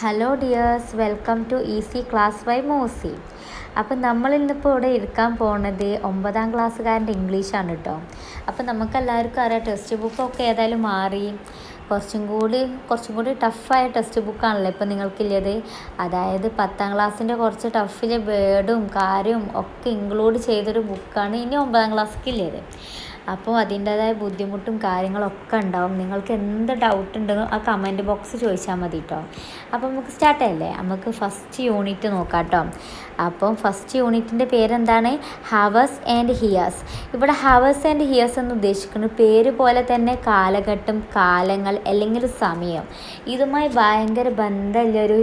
Hello dears, welcome to easy class by Mosi. അപ്പം നമ്മളിന്നിപ്പോൾ ഇവിടെ ഇരിക്കാൻ പോകുന്നത് 9ാം ക്ലാസ്സുകാരൻ്റെ ഇംഗ്ലീഷാണ് കേട്ടോ. അപ്പം നമുക്കെല്ലാവർക്കും അറിയാം, ടെക്സ്റ്റ് ബുക്കൊക്കെ ഏതായാലും മാറി കുറച്ചും കൂടി ടഫായ ടെക്സ്റ്റ് ബുക്കാണല്ലോ ഇപ്പം നിങ്ങൾക്കില്ലത്. അതായത് 10ാം ക്ലാസ്സിൻ്റെ കുറച്ച് ടഫിലെ വേർഡും കാര്യവും ഒക്കെ ഇൻക്ലൂഡ് ചെയ്തൊരു ബുക്കാണ് ഇനി 9ാം ക്ലാസ്സിലേത്. അപ്പോൾ അതിൻ്റേതായ ബുദ്ധിമുട്ടും കാര്യങ്ങളൊക്കെ ഉണ്ടാവും. നിങ്ങൾക്ക് എന്ത് ഡൗട്ട് ഉണ്ടെങ്കിലും ആ കമൻറ്റ് ബോക്സ് ചോദിച്ചാൽ മതി കേട്ടോ. അപ്പോൾ നമുക്ക് സ്റ്റാർട്ട് ചെയ്യല്ലേ. നമുക്ക് ഫസ്റ്റ് യൂണിറ്റ് നോക്കാം കേട്ടോ. അപ്പം ഫസ്റ്റ് യൂണിറ്റിൻ്റെ പേരെന്താണ്? Hours and here's. ഇവിടെ ഹവേഴ്സ് ആൻഡ് ഹിയേഴ്സ് എന്ന് ഉദ്ദേശിക്കുന്നത് പേര് പോലെ തന്നെ കാലഘട്ടം, കാലങ്ങൾ അല്ലെങ്കിൽ സമയം, ഇതുമായി ഭയങ്കര ബന്ധമുള്ളൊരു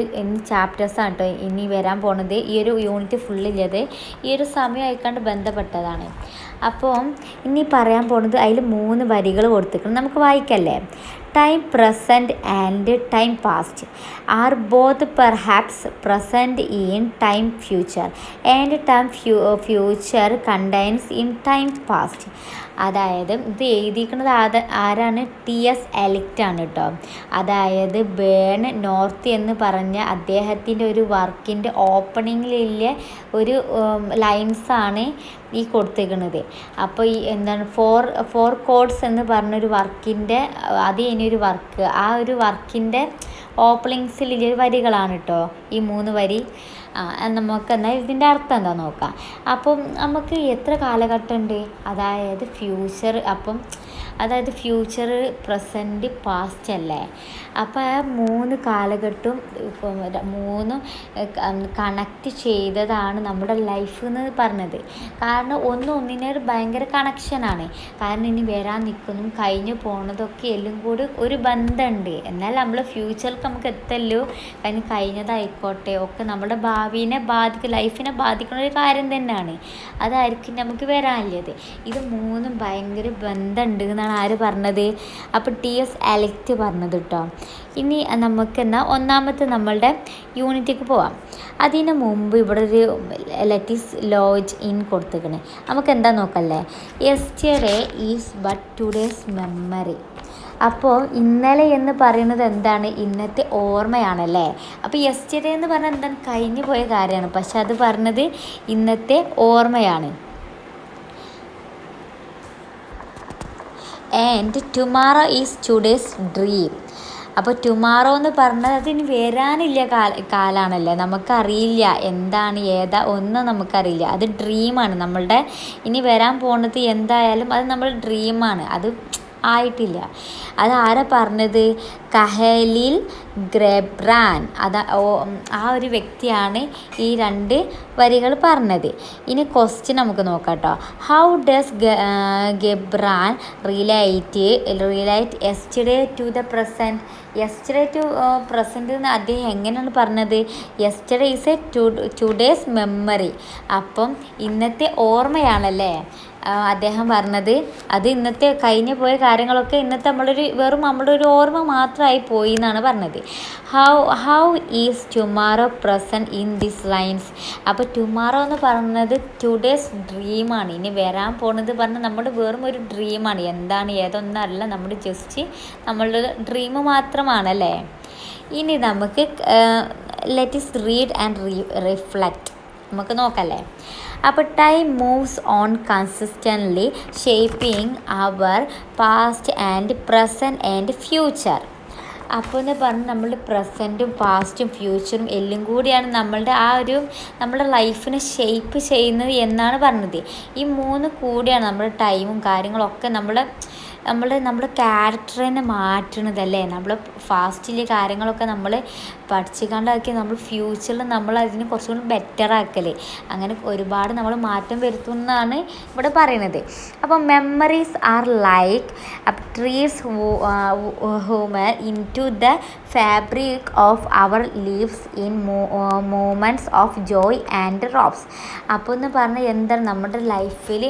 ചാപ്റ്റേഴ്സാണ് കേട്ടോ ഇനി വരാൻ പോണത്. ഈ ഒരു യൂണിറ്റ് ഫുള്ളില്ലത് ഈ ഒരു സമയമായിക്കൊണ്ട് ബന്ധപ്പെട്ടതാണ്. അപ്പോൾ ഇനി പറയാൻ പോണത് അതിൽ 3 വരികൾ കൊടുത്തിട്ടുണ്ട്, നമുക്ക് വായിക്കല്ലേ. Time present and time past are both perhaps present in time future and time future contains in time past. അതായത് ഇത് എഴുതിയിരിക്കുന്നത് ആരാണ്? TS എലിറ്റ് ആണ് കേട്ടോ. അതായത് ബേൺ നോർത്ത് എന്ന് പറഞ്ഞ അദ്ദേഹത്തിൻ്റെ ഒരു വർക്കിൻ്റെ ഓപ്പണിങ്ങിലുള്ള ഒരു ലൈൻസാണ് ഈ കൊടുത്തേക്കുന്നത്. അപ്പോൾ ഈ എന്താണ് ഫോർ കോഡ്സ് എന്ന് പറഞ്ഞൊരു വർക്കിൻ്റെ അത് ഇനിയൊരു വർക്ക്, ആ ഒരു വർക്കിൻ്റെ ഓപ്പണിങ്സിലുള്ള വരികളാണ് കേട്ടോ ഈ 3 വരി. നമുക്ക് എന്നാൽ ഇതിൻ്റെ അർത്ഥം എന്താ നോക്കാം. അപ്പം നമുക്ക് എത്ര കാലഘട്ടം ഉണ്ട്? അതായത് ഫ്യൂച്ചർ പ്രസൻറ്റ് പാസ്റ്റ് അല്ലേ. അപ്പോൾ ആ 3 കാലഘട്ടവും 3 കണക്റ്റ് ചെയ്തതാണ് നമ്മുടെ ലൈഫ് എന്ന് പറഞ്ഞത്. കാരണം ഒന്നിനൊരു ഭയങ്കര കണക്ഷനാണ്. കാരണം ഇനി വരാൻ നിൽക്കുന്നതും കഴിഞ്ഞു പോണതൊക്കെ എല്ലാം കൂടി ഒരു ബന്ധമുണ്ട്. എന്നാൽ നമ്മൾ ഫ്യൂച്ചറിൽ നമുക്ക് എത്തല്ലോ. കാരണം കഴിഞ്ഞതായിക്കോട്ടെ ഒക്കെ നമ്മുടെ ലൈഫിനെ ബാധിക്കുന്ന ഒരു കാര്യം തന്നെയാണ്. അതായിരിക്കും നമുക്ക് വരാനുള്ളത്. ഇത് 3 ഭയങ്കര ബന്ധമുണ്ട് എന്നാണ് ആര് പറഞ്ഞത്? അപ്പോൾ TS എലിറ്റ് പറഞ്ഞത് കേട്ടോ. ഇനി നമുക്ക് എന്നാൽ ഒന്നാമത്തെ നമ്മളുടെ യൂണിറ്റിലേക്ക് പോവാം. അതിന് മുമ്പ് ഇവിടെ ഒരു ലെറ്റിസ് ലോജ് ഇൻ കൊടുത്തേക്കണേ. നമുക്ക് എന്താ നോക്കല്ലേ. Yesterday is but today's memory. അപ്പോൾ ഇന്നലെ എന്ന് പറയുന്നത് എന്താണ്? ഇന്നത്തെ ഓർമ്മയാണല്ലേ. അപ്പോൾ യെസ്റ്റർഡേ എന്ന് പറഞ്ഞാൽ എന്താണ്? കഴിഞ്ഞു പോയ കാര്യമാണ്. പക്ഷെ അത് പറഞ്ഞത് ഇന്നത്തെ ഓർമ്മയാണ്. And tomorrow is today's dream. അപ്പോൾ ടുമാറോ എന്ന് പറഞ്ഞത് അതിന് വരാനില്ല കാലാണല്ലേ. നമുക്കറിയില്ല എന്താണ് ഏതാ ഒന്നും നമുക്കറിയില്ല. അത് ഡ്രീമാണ്. നമ്മളുടെ ഇനി വരാൻ പോകുന്നത് എന്തായാലും അത് നമ്മൾ ഡ്രീമാണ്, അത് ആയിട്ടില്ല. അത് ആരാ പറഞ്ഞത്? കഹലിൽ ഗ്രെബ്രാൻ. ആ ഒരു വ്യക്തിയാണ് ഈ 2 വരികൾ പറഞ്ഞത്. ഇനി ക്വസ്റ്റ്യൻ നമുക്ക് നോക്കാം കേട്ടോ. How does Gibran relate yesterday to the present? Yesterday to present എന്ന് അദ്ദേഹം എങ്ങനെയാണ് പറഞ്ഞത്? Yesterday is a today's memory. അപ്പം ഇന്നത്തെ ഓർമ്മയാണല്ലേ അദ്ദേഹം പറഞ്ഞത്. അത് ഇന്നത്തെ കഴിഞ്ഞു പോയ കാര്യങ്ങളൊക്കെ ഇന്നത്തെ നമ്മളുടെ ഒരു ഓർമ്മ മാത്രമായി പോയി എന്നാണ് പറഞ്ഞത്. How is tomorrow present in this lines? അപ്പോൾ ടുമാറോ എന്ന് പറയുന്നത് ടുഡേസ് ഡ്രീമാണ്. ഇനി വരാൻ പോകുന്നത് പറഞ്ഞാൽ നമ്മുടെ വെറും ഒരു ഡ്രീമാണ്. എന്താണ് ഏതൊന്നല്ല, നമ്മുടെ ജസ്റ്റ് നമ്മളുടെ ഡ്രീം മാത്രമാണല്ലേ. ഇനി നമുക്ക് ലെറ്റ്സ് റീഡ് ആൻഡ് റിഫ്ലക്റ്റ് നമുക്ക് നോക്കല്ലേ. അപ്പോൾ time moves on consistently shaping our past and present and future. അപ്പോൾ എന്ന് പറഞ്ഞാൽ നമ്മളുടെ പ്രസൻറ്റും പാസ്റ്റും ഫ്യൂച്ചറും എല്ലാം കൂടിയാണ് നമ്മുടെ ലൈഫിനെ ഷേപ്പ് ചെയ്യുന്നത് എന്നാണ് പറഞ്ഞത്. ഈ 3 കൂടിയാണ് നമ്മുടെ ടൈമും കാര്യങ്ങളൊക്കെ നമ്മുടെ ക്യാരക്ടറിനെ മാറ്റണതല്ലേ. നമ്മൾ ഫാസ്റ്റിലെ കാര്യങ്ങളൊക്കെ നമ്മൾ പഠിച്ചുകൊണ്ടാക്കി നമ്മൾ ഫ്യൂച്ചറിൽ നമ്മൾ അതിന് കുറച്ചും കൂടി ബെറ്റർ ആക്കല്. അങ്ങനെ ഒരുപാട് നമ്മൾ മാറ്റം വരുത്തുന്നതാണ് ഇവിടെ പറയുന്നത്. അപ്പം memories are like trees humour into the fabric of our leaves in moments of joy and robes. അപ്പോൾ എന്ന് പറഞ്ഞാൽ എന്താണ്? നമ്മുടെ ലൈഫിൽ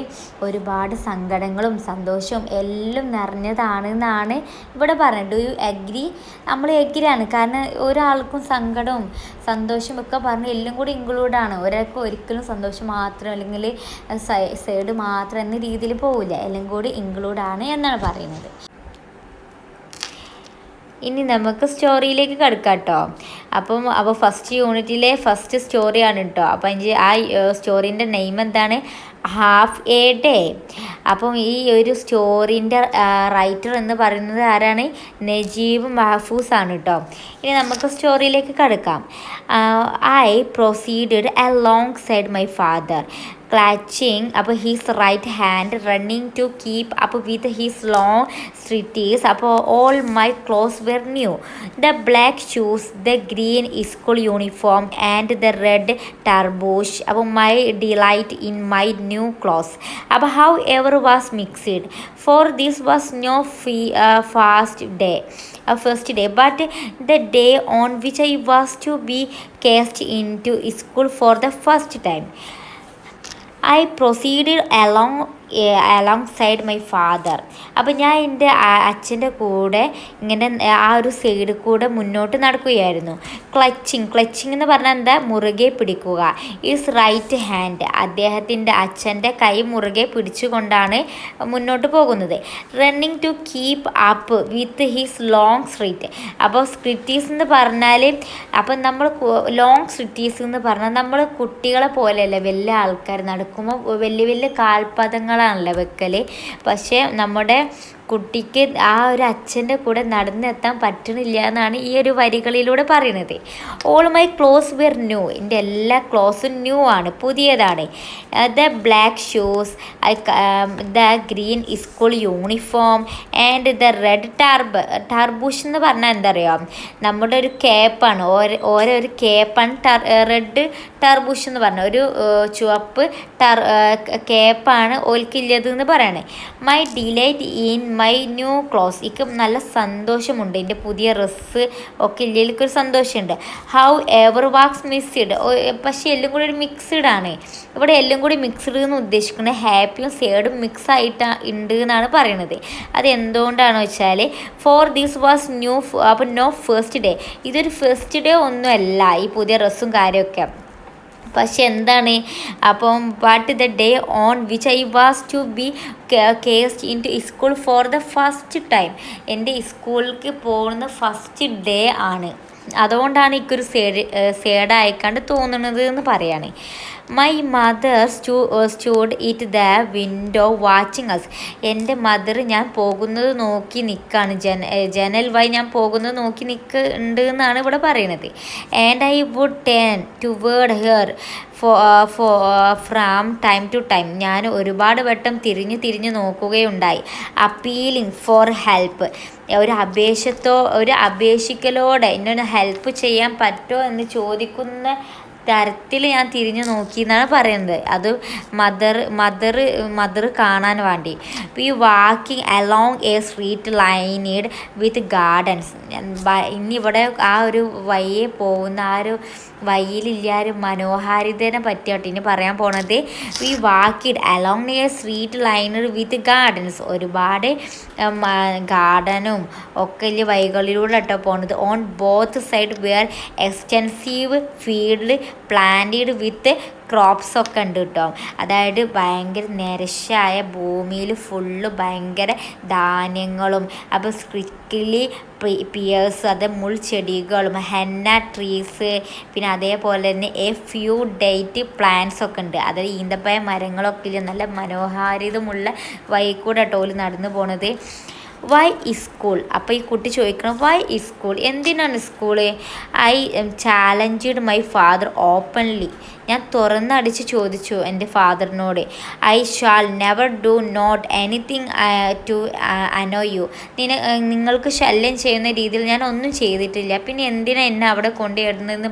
ഒരുപാട് സങ്കടങ്ങളും സന്തോഷവും എല്ലാം നിറഞ്ഞതാണെന്നാണ് ഇവിടെ പറയുന്നത്. Do you agree? നമ്മൾ എഗ്രിയാണ്. കാരണം ഒരാൾക്കും സങ്കടവും സന്തോഷവും ഒക്കെ പറഞ്ഞ് എല്ലാം കൂടി ഇൻക്ലൂഡാണ്. ഒരാൾക്ക് ഒരിക്കലും സന്തോഷം മാത്രം അല്ലെങ്കിൽ സൈഡ് മാത്രം എന്ന രീതിയിൽ പോവില്ല. എല്ലാം കൂടി ഇൻക്ലൂഡാണ് എന്നാണ് പറയുന്നത്. ഇനി നമുക്ക് സ്റ്റോറിയിലേക്ക് കിടക്കാം കേട്ടോ. അപ്പോൾ ഫസ്റ്റ് യൂണിറ്റിലെ ഫസ്റ്റ് സ്റ്റോറിയാണ് കേട്ടോ. അപ്പം ആ സ്റ്റോറീൻ്റെ നെയിം എന്താണ്? Half a day. അപ്പം ഈ ഒരു സ്റ്റോറിൻ്റെ റൈറ്റർ എന്ന് പറയുന്നത് ആരാണ്? നജീബ് മഹഫൂസ് ആണ് കേട്ടോ. ഇനി നമുക്ക് സ്റ്റോറിയിലേക്ക് കിടക്കാം. I proceeded along side my father clutching his right hand, running to keep up with his long strides. All my clothes were new, the black shoes, the green school uniform, and the red tarbouch. My delight in my new clothes, however, was mixed, for this was no first day, but the day on which I was to be cast into school for the first time. I proceeded alongside my father. അപ്പം ഞാൻ എൻ്റെ അച്ഛൻ്റെ കൂടെ ഇങ്ങനെ ആ ഒരു സൈഡിൽ കൂടെ മുന്നോട്ട് നടക്കുകയായിരുന്നു. ക്ലച്ചിങ് എന്ന് പറഞ്ഞാൽ എന്താ? മുറുകെ പിടിക്കുക. ഈസ് റൈറ്റ് ഹാൻഡ്, അദ്ദേഹത്തിൻ്റെ അച്ഛൻ്റെ കൈ മുറുകെ പിടിച്ചുകൊണ്ടാണ് മുന്നോട്ട് പോകുന്നത്. Running to keep up with his long stride. അപ്പോൾ സ്ട്രിറ്റീസ് എന്ന് പറഞ്ഞാൽ നമ്മൾ ലോങ് സ്ട്രിറ്റീസ് എന്ന് പറഞ്ഞാൽ നമ്മൾ കുട്ടികളെ പോലെയല്ല, വലിയ ആൾക്കാർ നടക്കുമ്പോൾ വലിയ വലിയ കാൽപാദങ്ങളാണല്ലോ വെക്കൽ. പക്ഷേ നമ്മുടെ കുട്ടിക്ക് ആ ഒരു അച്ഛൻ്റെ കൂടെ നടന്നെത്താൻ പറ്റണില്ല എന്നാണ് ഈ ഒരു വരികളിലൂടെ പറയുന്നത്. All my clothes were new, എൻ്റെ എല്ലാ ക്ലോത്ത്സും ന്യൂ ആണ്, പുതിയതാണ്. The black shoes, the green school uniform, and the red tarboosh എന്ന് പറഞ്ഞാൽ എന്താ പറയുക? നമ്മുടെ ഒരു ക്യാപ്പാണ്, ഓരോ ഒരു ക്യാപ്പാണ് റെഡ് ടർബൂഷ് എന്ന് പറഞ്ഞ ഒരു ചുവപ്പ് ക്യാപ്പാണ് ഓൽക്കില്ലത് എന്ന് പറയണേ. My delight in my new clothes, എനിക്ക് നല്ല സന്തോഷമുണ്ട് എൻ്റെ പുതിയ ഡ്രസ്സ് ഒക്കെ ഇല്ല, എനിക്കൊരു സന്തോഷമുണ്ട്. ഹൗ എവർ വാക്സ് മിക്സ്ഡ്, പക്ഷേ എല്ലാം കൂടി ഒരു മിക്സ്ഡ് ആണ്. ഇവിടെ എല്ലാം കൂടി മിക്സ്ഡ് എന്ന് ഉദ്ദേശിക്കുന്നത് ഹാപ്പിയും സാഡും മിക്സ് ആയിട്ട് ഉണ്ട് എന്നാണ് പറയുന്നത്. അത് എന്തുകൊണ്ടാണെന്ന് വെച്ചാൽ for this was new, no first day, ഇതൊരു ഫസ്റ്റ് ഡേ ഒന്നുമല്ല ഈ പുതിയ ഡ്രസ്സും കാര്യമൊക്കെ. പക്ഷെ എന്താണ്? But the day on which I was to be cast in to school for the first time, എൻ്റെ സ്കൂളിലേക്ക് പോകുന്ന ഫസ്റ്റ് ഡേ ആണ്. അതുകൊണ്ടാണ് എനിക്കൊരു സേഡായിക്കാണ്ട് തോന്നുന്നത് എന്ന് പറയാണ്. My mother stood at the window watching us, എൻ്റെ മദർ ഞാൻ പോകുന്നത് നോക്കി നിൽക്കുകയാണ്, ജനൽ വഴി ഞാൻ പോകുന്നത് നോക്കി നിൽക്കുന്നുണ്ട് എന്നാണ് ഇവിടെ പറയുന്നത്. And I would turn toward her from time to time, ഞാൻ ഒരുപാട് വട്ടം തിരിഞ്ഞു നോക്കുകയുണ്ടായി. അപ്പീലിംഗ് ഫോർ ഹെൽപ്പ്, ഒരു അപേക്ഷിക്കലോടെ എന്നൊന്ന് ഹെൽപ്പ് ചെയ്യാൻ പറ്റുമോ എന്ന് ചോദിക്കുന്ന തരത്തിൽ ഞാൻ തിരിഞ്ഞു നോക്കി എന്നാണ് പറയുന്നത്. അത് മദർ കാണാൻ വേണ്ടി. ഈ walking along a street lined with gardens, ഇന്നിവിടെ ആ ഒരു വഴിയെ പോകുന്ന ആ ഒരു വഴിയിലില്ലാരും മനോഹാരിതനെ പറ്റിയാട്ടോ ഇനി പറയാൻ പോണത്. ഈ walked along a street lined with gardens, ഒരുപാട് ഗാർഡനും ഒക്കെ വലിയ വഴികളിലൂടെ കേട്ടോ പോണത്. On both side were extensive field planted with crops ഒക്കെ ഉണ്ട് കേട്ടോ. അതായത് ഭയങ്കര നിരശായ ഭൂമിയിൽ ഫുള്ള് ഭയങ്കര ധാന്യങ്ങളും, അപ്പോൾ സ്ക്രിക്കിലി പിയേഴ്സ്, അത് മുൾച്ചെടികളും, ഹെന്ന ട്രീസ്, പിന്നെ അതേപോലെ തന്നെ ഫ്യൂ ഡേറ്റ് പ്ലാന്റ്സ് ഒക്കെ ഉണ്ട്. അതായത് ഈന്തപ്പഴ മരങ്ങളൊക്കെ ഇല്ല, നല്ല മനോഹാരിതമുള്ള വഴിക്കൂടെ ടോല് നടന്നു പോണത്. വൈ സ്കൂൾ, അപ്പോൾ ഈ കുട്ടി ചോദിക്കണം വൈ സ്കൂൾ, എന്തിനാണ് school? I challenged my father openly, ഞാൻ തുറന്നടിച്ച് ചോദിച്ചു എൻ്റെ ഫാദറിനോട്. I shall never do not anything to annoy you, നിങ്ങൾക്ക് ശല്യം ചെയ്യുന്ന രീതിയിൽ ഞാൻ ഒന്നും ചെയ്തിട്ടില്ല, പിന്നെ എന്തിനാ എന്നെ അവിടെ കൊണ്ടുവരുന്നതെന്ന്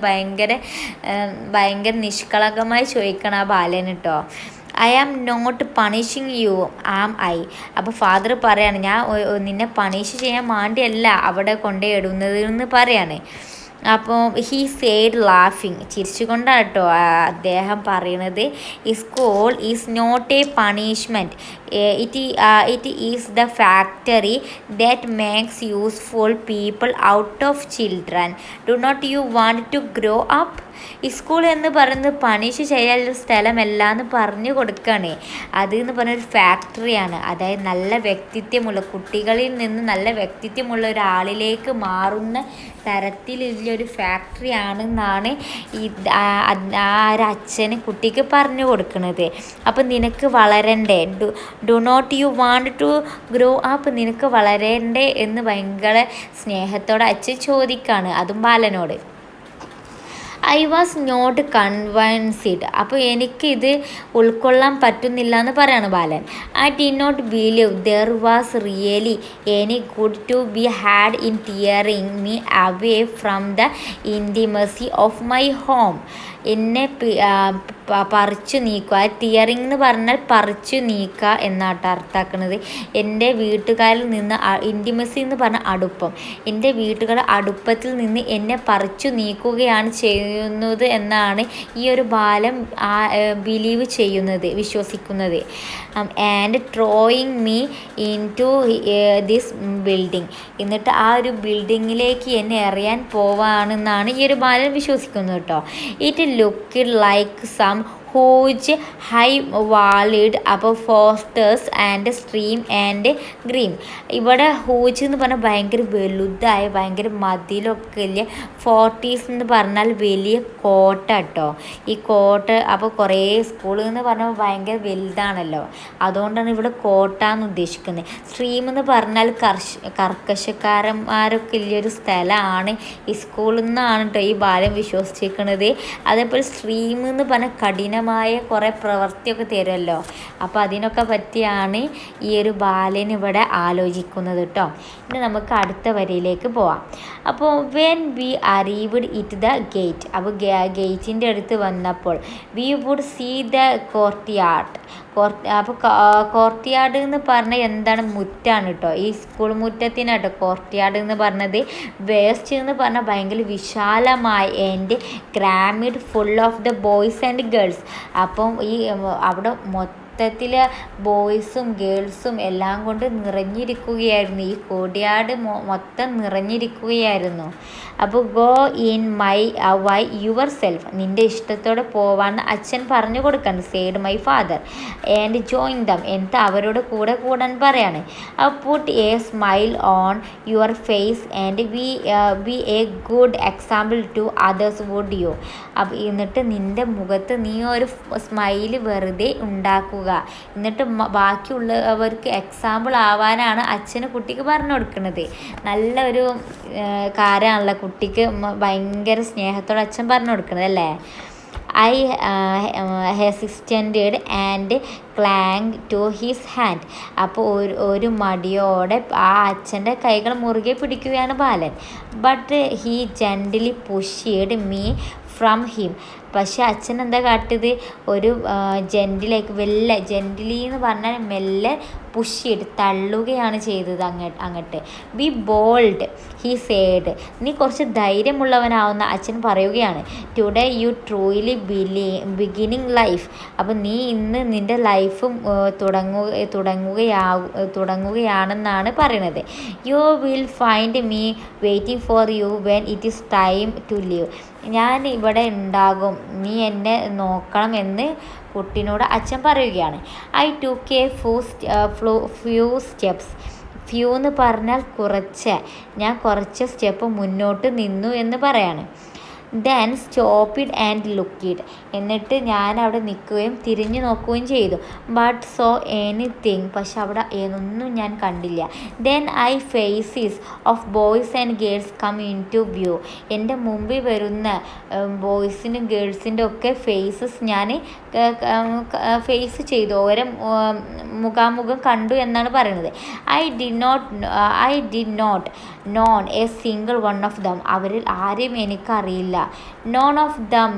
ഭയങ്കര നിഷ്കളങ്കമായി ചോദിക്കണം ആ ബാലൻ കേട്ടോ. I am not punishing you am I, അപ്പോൾ ഫാദർ പറയാണ് ഞാൻ നിന്നെ പണിഷ് ചെയ്യാൻ വേണ്ടിയല്ല അവിടെ കൊണ്ടുപോയിടുന്നത് എന്ന് പറയാണ്. അപ്പോൾ ഹീ സെയ്ഡ് ലാഫിങ്, ചിരിച്ചുകൊണ്ടാണ് കേട്ടോ അദ്ദേഹം പറയണത്. School is not a punishment, it is the factory that makes useful people out of children. Do not you want to grow up, school എന്ന് പറയുന്നത് പണിഷ് ചെയ്യാനുള്ള സ്ഥലമല്ല എന്ന് പറഞ്ഞു കൊടുക്കുകയാണ്. അത് എന്ന് പറഞ്ഞൊരു ഫാക്ടറിയാണ്. അതായത് നല്ല വ്യക്തിത്വമുള്ള കുട്ടികളിൽ നിന്ന് നല്ല വ്യക്തിത്വമുള്ള ഒരാളിലേക്ക് മാറുന്ന തരത്തിലുള്ളൊരു ഫാക്ടറി ആണെന്നാണ് ഒരു അച്ഛന് കുട്ടിക്ക് പറഞ്ഞു കൊടുക്കുന്നത്. അപ്പം നിനക്ക് വളരണ്ടേ, do not you want to grow up, നിനക്ക് വളരണ്ടേ എന്ന് ഭയങ്കര സ്നേഹത്തോടെ അച്ഛൻ ചോദിക്കുകയാണ്, അതും ബാലനോട്. ഐ വാസ് നോട്ട് കൺവിൻസ്ഡ്, അപ്പോൾ എനിക്കിത് ഉൾക്കൊള്ളാൻ പറ്റുന്നില്ല എന്ന് പറയാണ് ബാലൻ. I did not believe there was really any good to be had in tearing me away from the intimacy of my home. എന്നെ പറിച്ചു നീക്കുക, ടിയറിങ് എന്ന് പറഞ്ഞാൽ പറിച്ചു നീക്കുക എന്നാട്ടോ അർത്ഥാക്കുന്നത്. എൻ്റെ വീട്ടുകാരിൽ നിന്ന്, ഇൻറ്റിമസി എന്ന് പറഞ്ഞാൽ അടുപ്പം, എൻ്റെ വീട്ടുകാരുടെ അടുപ്പത്തിൽ നിന്ന് എന്നെ പറിച്ചു നീക്കുകയാണ് ചെയ്യുന്നത് എന്നാണ് ഈ ഒരു ബാലൻ ബിലീവ് ചെയ്യുന്നത്, വിശ്വസിക്കുന്നത്. And throwing me in to this building, എന്നിട്ട് ആ ഒരു ബിൽഡിങ്ങിലേക്ക് എന്നെ എറിയാൻ പോവാണെന്നാണ് ഈ ഒരു ബാലൻ വിശ്വസിക്കുന്നത് കേട്ടോ. It looked like some huge high walled അപ്പോൾ fortress and stream and grim. ഇവിടെ ഹൂജ് എന്ന് പറഞ്ഞാൽ ഭയങ്കര വലുതായ ഭയങ്കര മതിലൊക്കെ ഇല്ല. ഫോർട്ടീസ് എന്ന് പറഞ്ഞാൽ വലിയ കോട്ട കേട്ടോ. ഈ കോട്ട അപ്പോൾ കുറേ സ്കൂൾ എന്ന് പറഞ്ഞാൽ ഭയങ്കര വലുതാണല്ലോ, അതുകൊണ്ടാണ് ഇവിടെ കോട്ട എന്ന് ഉദ്ദേശിക്കുന്നത്. സ്ട്രീം എന്ന് പറഞ്ഞാൽ കർക്കശക്കാരന്മാരൊക്കെ ഉള്ളൊരു സ്ഥലമാണ് ഈ സ്കൂളിൽ നിന്നാണ് കേട്ടോ ഈ ബാലൻ വിശ്വസിച്ചിരിക്കുന്നത്. അതേപോലെ സ്ട്രീം എന്ന് പറഞ്ഞാൽ കഠിനമായ കുറേ പ്രവൃത്തിയൊക്കെ തരുമല്ലോ, അപ്പോൾ അതിനൊക്കെ പറ്റിയാണ് ഈ ഒരു ബാലൻ ഇവിടെ ആലോചിക്കുന്നത് കേട്ടോ. ഇനി നമുക്ക് അടുത്ത വരിയിലേക്ക് പോവാം. അപ്പോൾ when we arrived it the gate, അപ്പോൾ ഗേറ്റിൻ്റെ അടുത്ത് വന്നപ്പോൾ we would see the courtyard. അപ്പോൾ കോർട്ട്യാർഡ് എന്ന് പറഞ്ഞാൽ എന്താണ്, മുറ്റാണ് കേട്ടോ. ഈ സ്കൂൾ മുറ്റത്തിനാട്ടോ കോർട്ട്യാർഡ് എന്ന് പറഞ്ഞത്. വേസ്റ്റ് എന്ന് പറഞ്ഞാൽ ഭയങ്കര വിശാലമായ and crammed full of the boys and girls. അപ്പം ഈ അവിടെ മൊത്തത്തിൽ ബോയ്സും ഗേൾസും എല്ലാം കൊണ്ട് നിറഞ്ഞിരിക്കുകയായിരുന്നു. ഈ കോർട്ട്യാർഡ് മൊത്തം നിറഞ്ഞിരിക്കുകയായിരുന്നു. അപ്പോൾ go in by yourself, നിൻ്റെ ഇഷ്ടത്തോടെ പോവാന്ന് അച്ഛൻ പറഞ്ഞു കൊടുക്കണം. Said my father and join them, എന്നിട്ട് അവരോട് കൂടെ കൂടാൻ പറയാണ്. Put a smile on your face and be a good example to others would you. എന്നിട്ട് നിൻ്റെ മുഖത്ത് നീ ഒരു സ്മൈൽ വെറുതെ ഉണ്ടാക്കുക, എന്നിട്ട് ബാക്കിയുള്ളവർക്ക് എക്സാമ്പിൾ ആവാനാണ് അച്ഛന് കുട്ടിക്ക് പറഞ്ഞു കൊടുക്കുന്നത്. നല്ലൊരു കാര്യമാണല്ലോ കുട്ടിക്ക് ഭയങ്കര സ്നേഹത്തോടെ അച്ഛൻ പറഞ്ഞു കൊടുക്കുന്നത് അല്ലേ. I hesitated and clung to his hand. അപ്പോൾ ഒരു മടിയോടെ ആ അച്ഛൻ്റെ കൈകൾ മുറുകെ പിടിക്കുകയാണ് ബാലൻ. But he gently pushed me from him. പക്ഷെ അച്ഛൻ എന്താ കാട്ടിയത്, ഒരു ജെൻ്റലി എന്ന് പറഞ്ഞാൽ മെല്ലെ പുഷ് ചെയ്ത് തള്ളുകയാണ് ചെയ്തത് അങ്ങോട്ട്. ബി ബോൾഡ് ഹി സേഡ്, നീ കുറച്ച് ധൈര്യമുള്ളവനാവുന്ന അച്ഛൻ പറയുകയാണ്. Today you truly beginning life, അപ്പം നീ ഇന്ന് നിൻ്റെ ലൈഫും തുടങ്ങുകയാണെന്നാണ് പറയുന്നത്. You will find me waiting for you when it is time to leave. ഞാൻ ഇവിടെ ഉണ്ടാകും, നീ എന്നെ നോക്കണം എന്ന് കുട്ടിനോട് അച്ഛൻ പറയുകയാണ്. I took A few steps. Few എന്ന് പറഞ്ഞാൽ ഞാൻ കുറച്ച് സ്റ്റെപ്പ് മുന്നോട്ട് നിന്നു എന്ന് പറയാണ്. ദെൻ സ്റ്റോപ്പിഡ് ആൻഡ് ലുക്കിഡ്, എന്നിട്ട് ഞാൻ അവിടെ നിൽക്കുകയും തിരിഞ്ഞു നോക്കുകയും ചെയ്തു. ബട്ട് സോ എനിത്തിങ്, പക്ഷെ അവിടെ ഒന്നും ഞാൻ കണ്ടില്ല. Then I faces of boys and girls come in to view. എൻ്റെ മുമ്പിൽ വരുന്ന ബോയ്സിനും ഗേൾസിൻ്റെ ഒക്കെ ഫേസസ് ഞാൻ ഫേസ് ചെയ്തു, ഓരോ മുഖാമുഖം കണ്ടു എന്നാണ് പറയുന്നത്. I did not know a single one of them, അവരിൽ ആരെയും എനിക്കറിയില്ല. None of them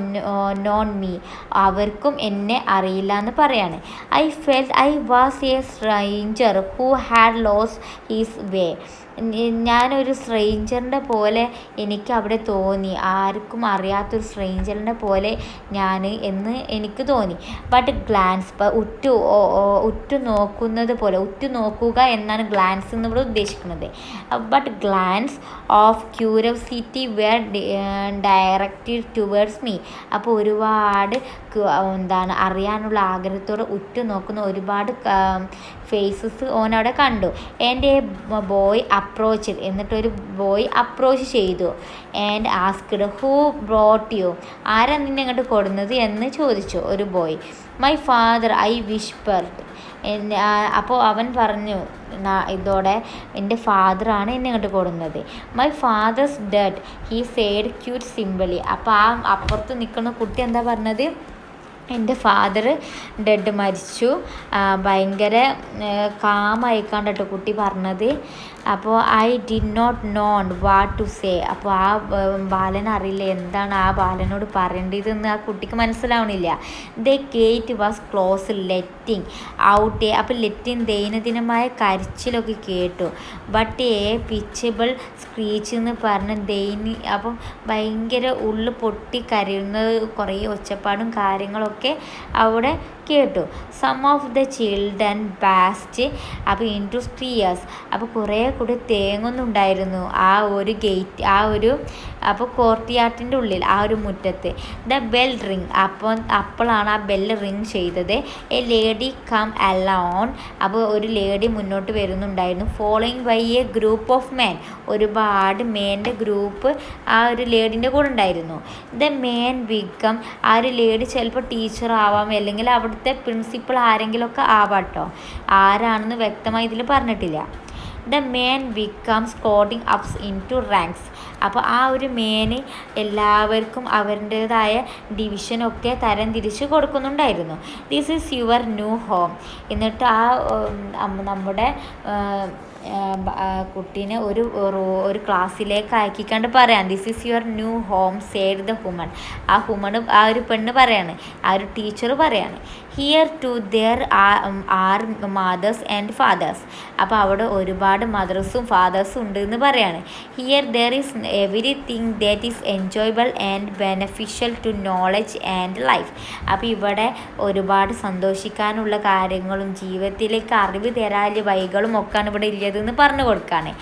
know me, അവർക്കും എന്നെ അറിയില്ല എന്ന് പറയാണ്. I felt I was a stranger who had lost his way. ഞാനൊരു സ്ട്രേഞ്ചറിൻ്റെ പോലെ എനിക്ക് അവിടെ തോന്നി, ആർക്കും അറിയാത്തൊരു സ്ട്രേഞ്ചറിൻ്റെ പോലെ ഞാൻ എന്ന് എനിക്ക് തോന്നി. ബട്ട് ഗ്ലാൻസ് ഉറ്റു നോക്കുന്നത് പോലെ, ഉറ്റു നോക്കുക എന്നാണ് ഗ്ലാൻസ് എന്നിവിടെ ഉദ്ദേശിക്കുന്നത്. But glance of curiosity were directed towards me. അപ്പോൾ ഒരുപാട് അറിയാനുള്ള ആഗ്രഹത്തോടെ ഉറ്റു നോക്കുന്ന ഒരുപാട് ഫേസസ് ഓനവിടെ കണ്ടു. ആൻഡ് എ ബോയ് അപ്രോച്ച്ഡ്, എന്നിട്ടൊരു ബോയ് അപ്രോച്ച് ചെയ്തു. And asked who brought you, ആരാ നിന്നെ ഇങ്ങോട്ട് കൊടുന്നത് എന്ന് ചോദിച്ചു ഒരു boy. My father, I whispered. അപ്പോൾ അവൻ പറഞ്ഞു ഇതോടെ എൻ്റെ ഫാദറാണ് എന്നെ ഇങ്ങോട്ട് കൊടുന്നത്. My father's dead, he said quite simply. അപ്പോൾ ആ അപ്പുറത്ത് നിൽക്കുന്ന കുട്ടി എന്താ പറഞ്ഞത്? എൻ്റെ ഫാദർ ഡെഡ്, മരിച്ചു. ഭയങ്കര കാമായിക്കാണ്ടട്ടോ കുട്ടി പറഞ്ഞത്. അപ്പോൾ I did not know what to say. അപ്പോൾ ആ ബാലൻ അറിയില്ല എന്താണ് ആ ബാലനോട് പറയേണ്ടതെന്ന് ആ കുട്ടിക്ക് മനസ്സിലാവണില്ല. The gate was close letting out. അപ്പോൾ ലെറ്റിൻ ദൈനംദിനമായ കരച്ചിലൊക്കെ കേട്ടു. ബട്ട് എ പിച്ചബിൾ സ്ക്രീച്ച് എന്ന് പറഞ്ഞ അപ്പം ഭയങ്കര ഉള്ളു പൊട്ടി കരയുന്നത്, കുറേ ഒച്ചപ്പാടും കാര്യങ്ങളൊക്കെ അവിടെ കേട്ടു. Some of the children burst അപ്പോൾ ഇൻറ്റു സ്ട്രിയേഴ്സ്. അപ്പോൾ കുറേ കൂടി തേങ്ങുന്നുണ്ടായിരുന്നു ആ ഒരു ഗേറ്റ്, ആ ഒരു അപ്പോൾ കോർട്ട്യാർഡിൻ്റെ ഉള്ളിൽ, ആ ഒരു മുറ്റത്ത്. ദ ബെൽ റിങ്, അപ്പോഴാണ് ആ ബെല്ല് റിങ് ചെയ്തത്. A lady come alone. അപ്പോൾ ഒരു ലേഡി മുന്നോട്ട് വരുന്നുണ്ടായിരുന്നു. Following by a group of men, ഒരുപാട് മേൻ്റെ ഗ്രൂപ്പ് ആ ഒരു ലേഡീൻ്റെ കൂടെ ഉണ്ടായിരുന്നു. ദ മേൻ ബിക്കം, ആ ഒരു ലേഡി ചിലപ്പോൾ ടീച്ചർ ആവാം, അല്ലെങ്കിൽ അവിടുത്തെ പ്രിൻസിപ്പൾ ആരെങ്കിലുമൊക്കെ ആവാട്ടോ, ആരാണെന്ന് വ്യക്തമായി ഇതിൽ പറഞ്ഞിട്ടില്ല. The man become scouting ups in to ranks. അപ്പോൾ ആ ഒരു മേന് എല്ലാവർക്കും അവരുടേതായ ഡിവിഷനൊക്കെ തരം തിരിച്ച് കൊടുക്കുന്നുണ്ടായിരുന്നു. This is your new home. എന്നിട്ട് ആ നമ്മുടെ കുട്ടീനെ ഒരു ക്ലാസ്സിലേക്ക് ആക്കിക്കൊണ്ട് പറയാം. This is your new home said the woman. ആ ഒരു പെണ്ണ് പറയാണ്, ആ ഒരു ടീച്ചർ പറയാണ്. Here too there are mothers and fathers. അപ്പോൾ അവിടെ ഒരുപാട് മദർസും ഫാദേഴ്സും ഉണ്ട് എന്ന് പറയാണ്. Here there is everything that is enjoyable and beneficial to knowledge and life. അപ്പോൾ ഇവിടെ ഒരുപാട് സന്തോഷിക്കാനുള്ള കാര്യങ്ങളും ജീവിതത്തിലേക്ക് അറിവ് തരാനുള്ള വഴികളും ഒക്കെയാണ് ഇവിടെ ഇല്ലതെന്ന് പറഞ്ഞു കൊടുക്കുകയാണ്.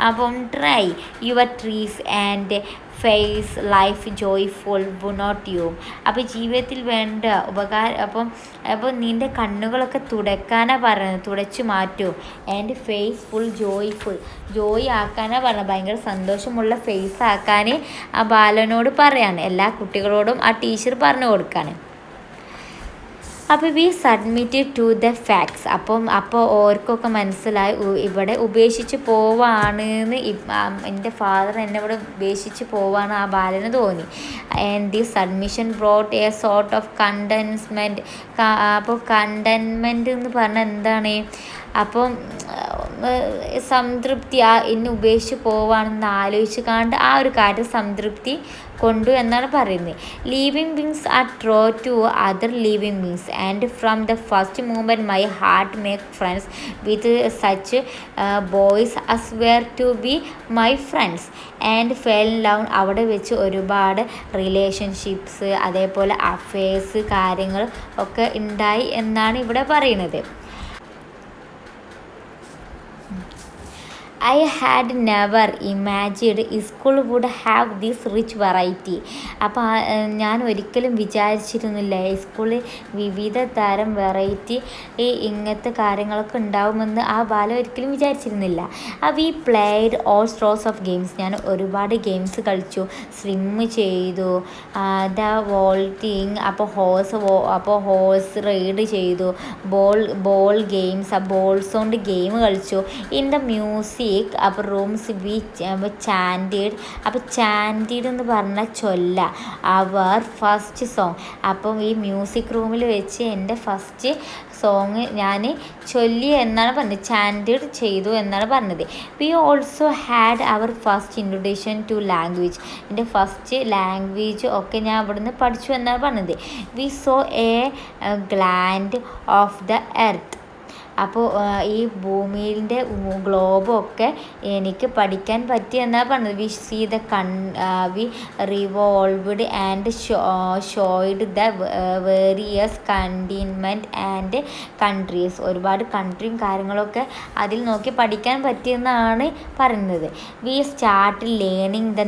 അപ്പം try your trees and face life joyful not you. അപ്പോൾ ജീവിതത്തിൽ വേണ്ട അപ്പോൾ നിൻ്റെ കണ്ണുകളൊക്കെ തുടക്കാനാണ് പറയുന്നത്, തുടച്ചു മാറ്റൂ. And face full joyful, joy ആക്കാനാണ് പറയുന്നത്, ഭയങ്കര സന്തോഷമുള്ള ഫേസ് ആക്കാൻ ആ ബാലനോട് പറയാണ്, എല്ലാ കുട്ടികളോടും ആ ടീച്ചർ പറഞ്ഞു കൊടുക്കുകയാണ്. അപ്പോൾ we submitted to the facts. അപ്പോൾ ഓർക്കൊക്കെ മനസ്സിലായി ഇവിടെ ഉപേക്ഷിച്ച് പോവാണെന്ന്. എൻ്റെ ഫാദർ എന്നെ ഇവിടെ ഉപേക്ഷിച്ച് പോവാണ് ആ ബാലന് തോന്നി. And the submission brought a sort of contentment. അപ്പോൾ കണ്ടൻമെൻറ്റ് എന്ന് പറഞ്ഞാൽ എന്താണ്? അപ്പം സംതൃപ്തി, എന്നെ ഉപേക്ഷിച്ച് പോവാണെന്ന് ആലോചിച്ച് കണ്ട് ആ ഒരു കാര്യം സംതൃപ്തി കൊണ്ടു എന്നാണ് പറയുന്നത്. Living beings are drawn to other living beings and from the first moment my heart make friends with such boys as were to be my friends and fell love. അവിടെ വെച്ച് ഒരുപാട് റിലേഷൻഷിപ്സ്, അതേപോലെ അഫെയർസ്, കാര്യങ്ങൾ ഒക്കെ ഉണ്ടായി എന്നാണ് ഇവിടെ പറയുന്നത്. I had never imagined school would have this rich variety. അപ്പോൾ ഞാൻ ഒരിക്കലും വിചാരിച്ചിരുന്നില്ല സ്കൂളിൽ വിവിധ തരം വെറൈറ്റി ഇങ്ങനത്തെ കാര്യങ്ങളൊക്കെ ഉണ്ടാവുമെന്ന് ആ ബാല ഒരിക്കലും വിചാരിച്ചിരുന്നില്ല. We played all sorts of games. ഞാൻ ഒരുപാട് ഗെയിംസ് കളിച്ചു, സ്വിം ചെയ്തു, ദ വോൾട്ടിങ്, അപ്പോൾ ഹോഴ്സ് റൈഡ് ചെയ്തു, ബോൾ ഗെയിംസ്, ആ ബോൾസ് കൊണ്ട് ഗെയിം കളിച്ചു. ഇൻ ദ മ്യൂസിക് അപ്പോൾ റൂംസ് വി ചാൻറ്റഡ്. അപ്പോൾ ചാൻറ്റഡ് എന്ന് പറഞ്ഞാൽ ചൊല്ല, അവർ ഫസ്റ്റ് സോങ്. അപ്പം ഈ മ്യൂസിക് റൂമിൽ വെച്ച് എൻ്റെ ഫസ്റ്റ് സോങ് ഞാൻ ചൊല്ലി എന്നാണ് പറഞ്ഞത്, ചാൻറ്റഡ് ചെയ്തു എന്നാണ് പറഞ്ഞത്. We also had our first introduction to language. എൻ്റെ ഫസ്റ്റ് ലാംഗ്വേജ് ഒക്കെ ഞാൻ അവിടുന്ന് പഠിച്ചു എന്നാണ് പറഞ്ഞത്. We saw a gland of the earth. അപ്പോൾ ഈ ഭൂമിയുടെ ഗ്ലോബൊക്കെ എനിക്ക് പഠിക്കാൻ പറ്റിയെന്നാണ് പറഞ്ഞത്. We see the we revolved and showed the various continent and countries. ഒരുപാട് കൺട്രിയും കാര്യങ്ങളൊക്കെ അതിൽ നോക്കി പഠിക്കാൻ പറ്റിയെന്നാണ് പറയുന്നത്. വി സ്റ്റാർട്ട് ലേണിംഗ് ദ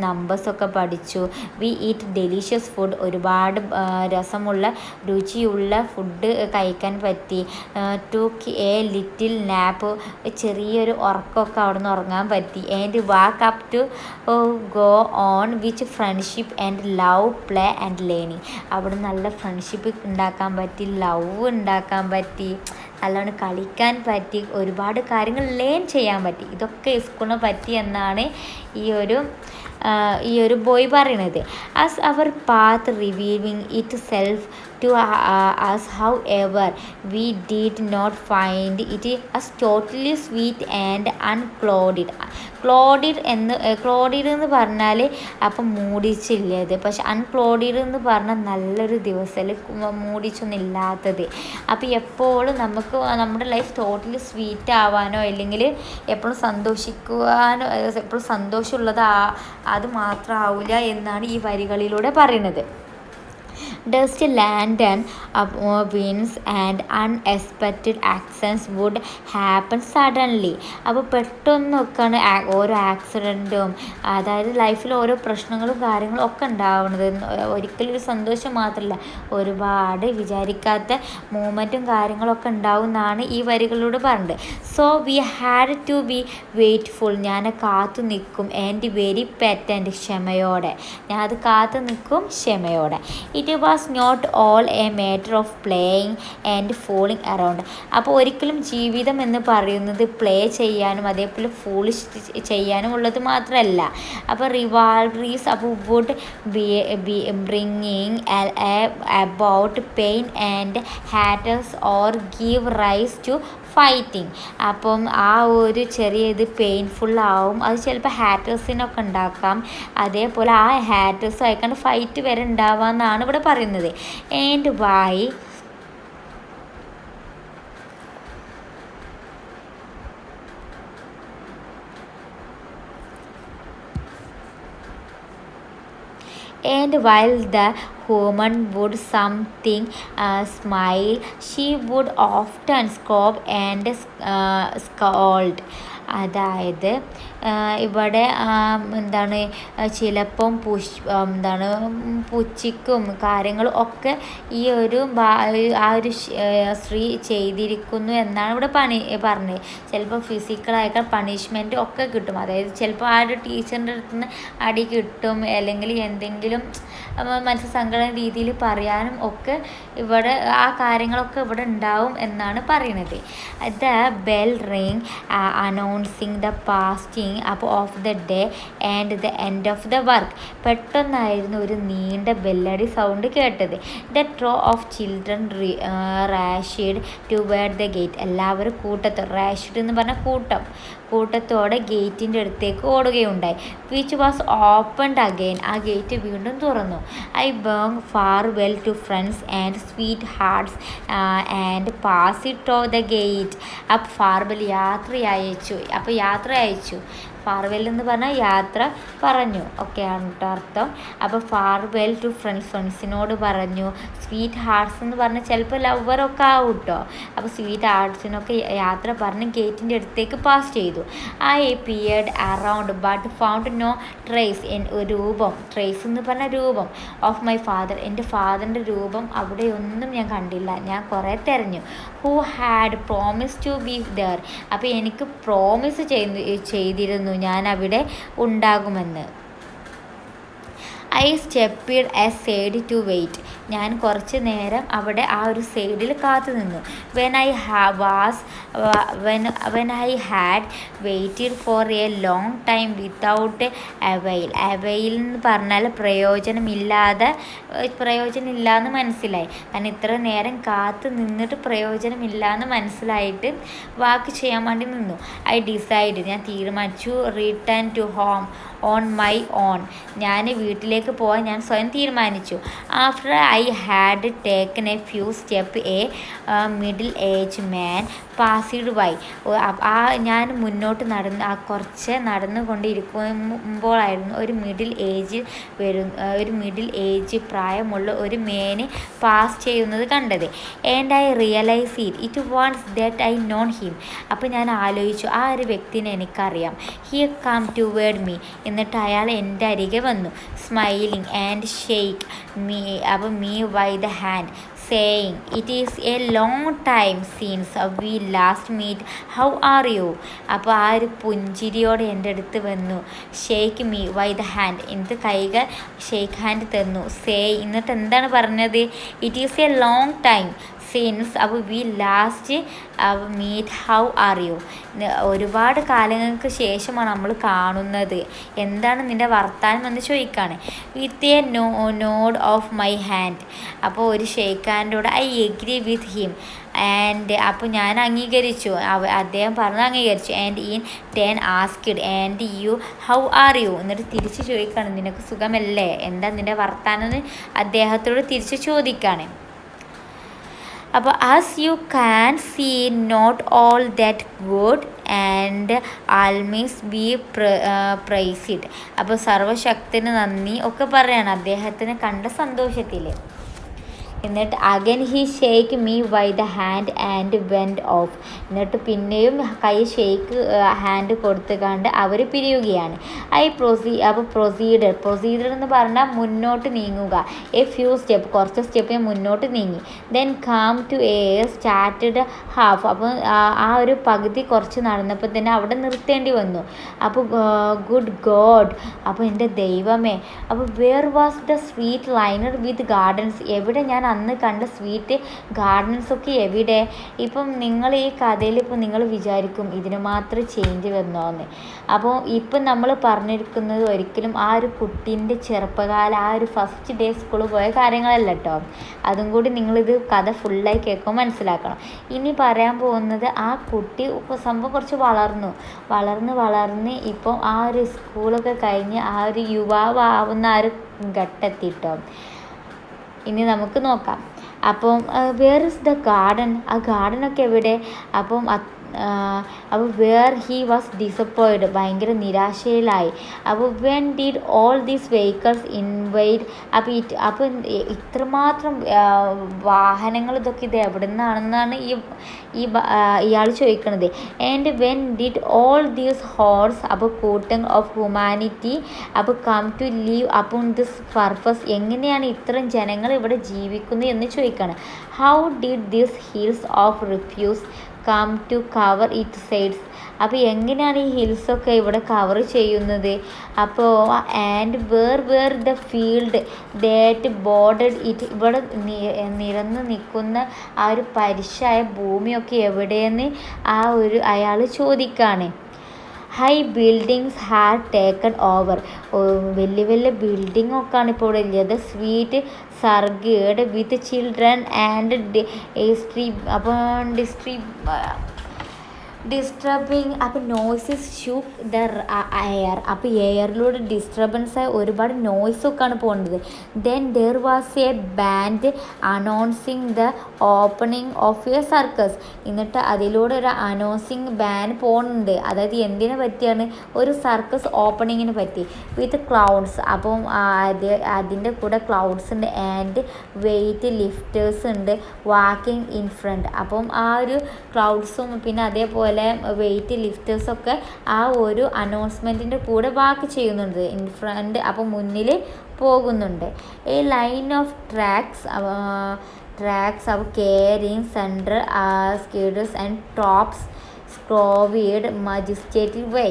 നമ്പേഴ്സൊക്കെ പഠിച്ചു. We eat delicious food. ഒരുപാട് രസമുള്ള രുചിയുള്ള ഫുഡ് കഴിക്കാൻ പറ്റി. To a little nap. ചെറിയൊരു ഉറക്കമൊക്കെ അവിടെ നിന്ന് ഉറങ്ങാൻ പറ്റി. And walk up to go on which friendship and love play and learning. അവിടെ നല്ല ഫ്രണ്ട്ഷിപ്പ് ഉണ്ടാക്കാൻ പറ്റി, ലവ് ഉണ്ടാക്കാൻ പറ്റി, നല്ലോണം കളിക്കാൻ പറ്റി, ഒരുപാട് കാര്യങ്ങൾ ലേൺ ചെയ്യാൻ പറ്റി. ഇതൊക്കെ സ്കൂളിനെ പറ്റി എന്നാണ് ഈ ഒരു ബോയ് പറയണത്. As our path reviving itself to us, however, we did not find it as totally sweet and unclouded. ക്ലോഡിഡ് എന്ന് പറഞ്ഞാൽ അപ്പം മൂടിച്ചില്ലത്, പക്ഷെ അൺക്ലോഡിഡ് എന്ന് പറഞ്ഞാൽ നല്ലൊരു ദിവസത്തിൽ മൂടിച്ചൊന്നും ഇല്ലാത്തത്. അപ്പോൾ എപ്പോഴും നമുക്ക് നമ്മുടെ ലൈഫ് ടോട്ടലി സ്വീറ്റ് ആവാനോ അല്ലെങ്കിൽ എപ്പോഴും സന്തോഷിക്കുവാനോ എപ്പോഴും സന്തോഷമുള്ളത് അത് മാത്രമാവില്ല എന്നാണ് ഈ വരികളിലൂടെ പറയുന്നത്. Dust, land and winds and unexpected accidents would happen suddenly. അപ്പോൾ പെട്ടെന്നൊക്കെയാണ് ഓരോ ആക്സിഡൻറ്റും, അതായത് ലൈഫിൽ ഓരോ പ്രശ്നങ്ങളും കാര്യങ്ങളും ഒക്കെ ഉണ്ടാവുന്നത്. ഒരിക്കലും ഒരു സന്തോഷം മാത്രമല്ല, ഒരുപാട് വിചാരിക്കാത്ത മൂമെൻറ്റും കാര്യങ്ങളൊക്കെ ഉണ്ടാവും എന്നാണ് ഈ വരികളിലൂടെ പറഞ്ഞത്. So we had to be waitful. ഞാൻ കാത്തു നിൽക്കും. And very patient. ക്ഷമയോടെ ഞാൻ അത് കാത്തു നിൽക്കും, ക്ഷമയോടെ. It was not all a matter of playing and fooling around. അപ്പോൾ ഒരിക്കലും ജീവിതം എന്ന് പറയുന്നത് പ്ലേ ചെയ്യാനും അതേപോലെ ഫൂളിഷ് ചെയ്യാനും ഉള്ളത് മാത്രമല്ല. അപ്പോൾ റിവാൾറീസ് അപ്പോൾ would bringing about pain and hatreds or give rise to fighting. അപ്പം ആ ഒരു ചെറിയ പെയിൻഫുള്ളാവും. അത് ചിലപ്പോൾ ഹാറ്റേഴ്സിനൊക്കെ ഉണ്ടാക്കാം. അതേപോലെ ആ ഹാറ്റേഴ്സ് ആയിക്കാണ്ട് ഫൈറ്റ് വരെ ഉണ്ടാവാമെന്നാണ് ഇവിടെ പറയുന്നത്. And why and while the woman would something smile, she would often scoff and scold. അതായത് ഇവിടെ എന്താണ് ചിലപ്പം പുച്ഛിക്കും കാര്യങ്ങളും ഒക്കെ ഈ ഒരു ആ ഒരു സ്ത്രീ ചെയ്തിരിക്കുന്നു എന്നാണ് ഇവിടെ പറഞ്ഞത്. ചിലപ്പോൾ ഫിസിക്കലായിട്ട് പണിഷ്മെൻറ്റ് ഒക്കെ കിട്ടും. അതായത് ചിലപ്പോൾ ആ ഒരു ടീച്ചറിൻ്റെ അടുത്ത് നിന്ന് അടി കിട്ടും, അല്ലെങ്കിൽ എന്തെങ്കിലും മനസ്സ് സങ്കട രീതിയിൽ പറയാനും ഒക്കെ ഇവിടെ ആ കാര്യങ്ങളൊക്കെ ഇവിടെ ഉണ്ടാവും എന്നാണ് പറയുന്നത്. The bell ring announcing the passing of the day and the end of the work. പെട്ടെന്നായിരുന്നു ഒരു നീണ്ട ബെല്ലടി സൗണ്ട് കേട്ടത്. The throng of children rushed toward the gate. എല്ലാവരും റാഷിഡ് എന്ന് പറഞ്ഞ കൂട്ടത്തോടെ ഗേറ്റിൻ്റെ അടുത്തേക്ക് ഓടുകയുണ്ടായി. Which was opened again. ആ ഗേറ്റ് വീണ്ടും തുറന്നു. I bade farewell to friends and sweethearts and pass it off the gate. അപ്പോൾ ഫാർവെൽ യാത്ര അയച്ചു. ഫാർവെൽ എന്ന് പറഞ്ഞാൽ യാത്ര പറഞ്ഞു ഒക്കെയാണ് കേട്ടോ അർത്ഥം. അപ്പോൾ ഫാർവെൽ ടു ഫ്രണ്ട്സിനോട് പറഞ്ഞു. സ്വീറ്റ് ഹാർട്ട്സ് എന്ന് പറഞ്ഞാൽ ചിലപ്പോൾ ലവറൊക്കെ ആവും കേട്ടോ. അപ്പോൾ സ്വീറ്റ് ഹാർട്ട്സിനൊക്കെ യാത്ര പറഞ്ഞ് ഗേറ്റിൻ്റെ അടുത്തേക്ക് പാസ് ചെയ്തു. I peered around but found no trace. Trace എന്ന് പറഞ്ഞ രൂപം ഓഫ് മൈ ഫാദർ. എൻ്റെ ഫാദറിൻ്റെ രൂപം അവിടെയൊന്നും ഞാൻ കണ്ടില്ല. ഞാൻ കുറേ തിരഞ്ഞു. Who had promise to be there. അപ്പോൾ എനിക്ക് പ്രോമിസ് ചെയ്തിരുന്നു ഞാൻ അവിടെ ഉണ്ടാകുമെന്ന്. I stepped aside to wait. ഞാൻ കുറച്ച് നേരം അവിടെ ആ ഒരു സൈഡിൽ കാത്തു നിന്നു. When I had waited for a long time without avail എന്ന് പറഞ്ഞാൽ പ്രയോജനമില്ലാന്ന് മനസ്സിലായി. കാരണം ഇത്ര നേരം കാത്തു നിന്നിട്ട് പ്രയോജനമില്ലാന്ന് മനസ്സിലായിട്ട് വാക്ക് ചെയ്യാൻ വേണ്ടി നിന്നു. I decide. ഞാൻ തീരുമാനിച്ചു. Return to home on my own. ഞാൻ വീട്ടിലേക്ക് പോകാൻ ഞാൻ സ്വയം തീരുമാനിച്ചു. After I had taken a few step a middle age man passed by. ഞാൻ മുന്നോട്ട് കുറച്ച് നടന്നുകൊണ്ടിരിക്കുമ്പോഴായിരുന്നു ഒരു മിഡിൽ ഏജ് പ്രായമുള്ള ഒരു മേന് പാസ് ചെയ്യുന്നത് കണ്ടത്. And I realize it was that I know him. അപ്പോൾ ഞാൻ ആലോചിച്ചു, ആ ഒരു വ്യക്തിനെ എനിക്കറിയാം. He come toward me. എന്നിട്ട് അയാൾ എൻ്റെ അരികെ വന്നു. Smiling and shake me by the hand saying, it is a long time since we last meet, how are you? അപ്പോൾ ആ ഒരു പുഞ്ചിരിയോടെ എൻ്റെ അടുത്ത് വന്നു. Shake me by the hand. എന്നിട്ട് കൈകൾ ഷെയ്ക്ക് ഹാൻഡ് തന്നു. എന്നിട്ട് എന്താണ് പറഞ്ഞത്? It is a long time since അപ്പോൾ we last meet, how are you? ഒരുപാട് കാലങ്ങൾക്ക് ശേഷമാണ് നമ്മൾ കാണുന്നത്, എന്താണ് നിൻ്റെ വർത്താനം എന്ന് ചോദിക്കുകയാണ്. With a nod of my hand. അപ്പോൾ ഒരു ഷെയ്ക്ക് ഹാൻഡോട് I agree with him. And അപ്പോൾ ഞാൻ അംഗീകരിച്ചു, അദ്ദേഹം പറഞ്ഞ് അംഗീകരിച്ചു. And in turn asked and you, how are you? എന്നിട്ട് തിരിച്ച് ചോദിക്കുകയാണ്, നിനക്ക് സുഖമല്ലേ, എന്താ നിൻ്റെ വർത്താനം എന്ന് അദ്ദേഹത്തോട് തിരിച്ച് ചോദിക്കുകയാണ്. അപ്പോൾ as you can see not all that good and almighty be praised. അപ്പോൾ സർവശക്തന് നന്ദി ഒക്കെ പറയാണ് അദ്ദേഹത്തിന് കണ്ട സന്തോഷത്തിൽ. എന്നിട്ട് again he shake me by the hand and went off. എന്നിട്ട് പിന്നെയും കൈ ഷെയ്ക്ക് ഹാൻഡ് കൊടുത്തുകൊണ്ട് അവർ പിരിയുകയാണ്. പ്രൊസീഡർ എന്ന് പറഞ്ഞാൽ മുന്നോട്ട് നീങ്ങുക. എ ഫ്യൂ സ്റ്റെപ്പ്, കുറച്ച് സ്റ്റെപ്പ് മുന്നോട്ട് നീങ്ങി. Then come to a started half. അപ്പോൾ ആ ഒരു പകുതി കുറച്ച് നടന്നപ്പോൾ തന്നെ അവിടെ നിർത്തേണ്ടി വന്നു. അപ്പോൾ ഗുഡ് ഗോഡ്, അപ്പോൾ എൻ്റെ ദൈവമേ. അപ്പോൾ where was the sweet liner with gardens. എവിടെ ഞാൻ അന്ന് കണ്ട സ്വീറ്റ് ഗാർഡൻസൊക്കെ എവിടെ? ഇപ്പം നിങ്ങൾ ഈ കഥയിൽ ഇപ്പം നിങ്ങൾ വിചാരിക്കും ഇതിന് മാത്രം ചേഞ്ച് വന്നോന്ന്. അപ്പോൾ ഇപ്പം നമ്മൾ പറഞ്ഞിരിക്കുന്നത് ഒരിക്കലും ആ ഒരു കുട്ടീൻ്റെ ചെറുപ്പകാലം, ആ ഒരു ഫസ്റ്റ് ഡേ സ്കൂളിൽ പോയ കാര്യങ്ങളല്ല കേട്ടോ. അതും കൂടി നിങ്ങളിത് കഥ ഫുള്ളായി കേൾക്കുമ്പോൾ മനസ്സിലാക്കണം. ഇനി പറയാൻ പോകുന്നത് ആ കുട്ടി സംഭവം കുറച്ച് വളർന്ന് ഇപ്പം ആ ഒരു സ്കൂളൊക്കെ കഴിഞ്ഞ് ആ ഒരു യുവാവാവുന്ന ആ ഒരു ഘട്ടത്തിട്ടോ. ഇനി നമുക്ക് നോക്കാം. അപ്പം വേർ ഇസ് ദ ഗാർഡൻ? ആ ഗാർഡനൊക്കെ എവിടെ? അപ്പം വേർ ഹി വാസ് ഡിസപ്പോയിഡ്, ഭയങ്കര നിരാശയിലായി. അപ്പോൾ when did all these vehicles invade. അപ്പോൾ ഇത്രമാത്രം വാഹനങ്ങൾ ഇതൊക്കെ ഇത് എവിടെ നിന്നാണെന്നാണ് ഇയാൾ ചോദിക്കുന്നത്. And when did all these hordes, അപ്പോൾ കൂട്ടം ഓഫ് ഹ്യൂമാനിറ്റി അപ്പോൾ come to live upon this purpose. എങ്ങനെയാണ് ഇത്രയും ജനങ്ങൾ ഇവിടെ ജീവിക്കുന്നത് എന്ന് ചോദിക്കുകയാണ്. How did these hills of refuse come to cover it sides. അപ്പോൾ എങ്ങനെയാണ് ഈ ഹിൽസൊക്കെ ഇവിടെ കവർ ചെയ്യുന്നത്? അപ്പോൾ and where the field that bordered it. ഇവിടെ നിരന്ന് നിൽക്കുന്ന ആ ഒരു പരിശായ ഭൂമിയൊക്കെ എവിടെയെന്ന് അയാൾ ചോദിക്കുകയാണ്. High buildings had taken over. വലിയ വലിയ ബിൽഡിങ്ങൊക്കെയാണ് ഇപ്പോൾ ഇവിടെ ഇല്ലത്. Sweet surged with children and disturbing. അപ്പോൾ നോയ്സസ് ഷൂക്ക് ദ എയർ. അപ്പോൾ എയറിലൂടെ ഡിസ്റ്റർബൻസായ ഒരുപാട് നോയ്സൊക്കെയാണ് പോകുന്നത്. Then there was a band announcing the opening of a circus. എന്നിട്ട് അതിലൂടെ ഒരു അനൗൺസിങ് ബാൻഡ് പോകുന്നുണ്ട്. അതായത് എന്തിനെ പറ്റിയാണ്? ഒരു സർക്കസ് ഓപ്പണിങ്ങിന് പറ്റി. വിത്ത് ക്ലൗഡ്സ്. അപ്പം അതിൻ്റെ കൂടെ ക്ലൗഡ്സ് ഉണ്ട്. ആൻഡ് വെയിറ്റ് ലിഫ്റ്റേഴ്സ് ഉണ്ട് വാക്കിംഗ് ഇൻ ഫ്രണ്ട്. അപ്പം ആ ഒരു ക്ലൗഡ്സും പിന്നെ അതേപോലെ വെയിറ്റ് ലിഫ്റ്റേഴ്സൊക്കെ ആ ഒരു അനൗൺസ്മെൻറ്റിൻ്റെ കൂടെ വാക്ക് ചെയ്യുന്നുണ്ട് ഇൻ ഫ്രണ്ട്. അപ്പോൾ മുന്നിൽ പോകുന്നുണ്ട്. എ ലൈൻ ഓഫ് ട്രാക്സ് അപ്പോൾ കെയറിങ് സെൻട്രൽ സ്കീഡേഴ്സ് ആൻഡ് ടോപ്സ് സ്ക്രോവിയഡ് മജിസ്ട്രേറ്റീവ് വേ.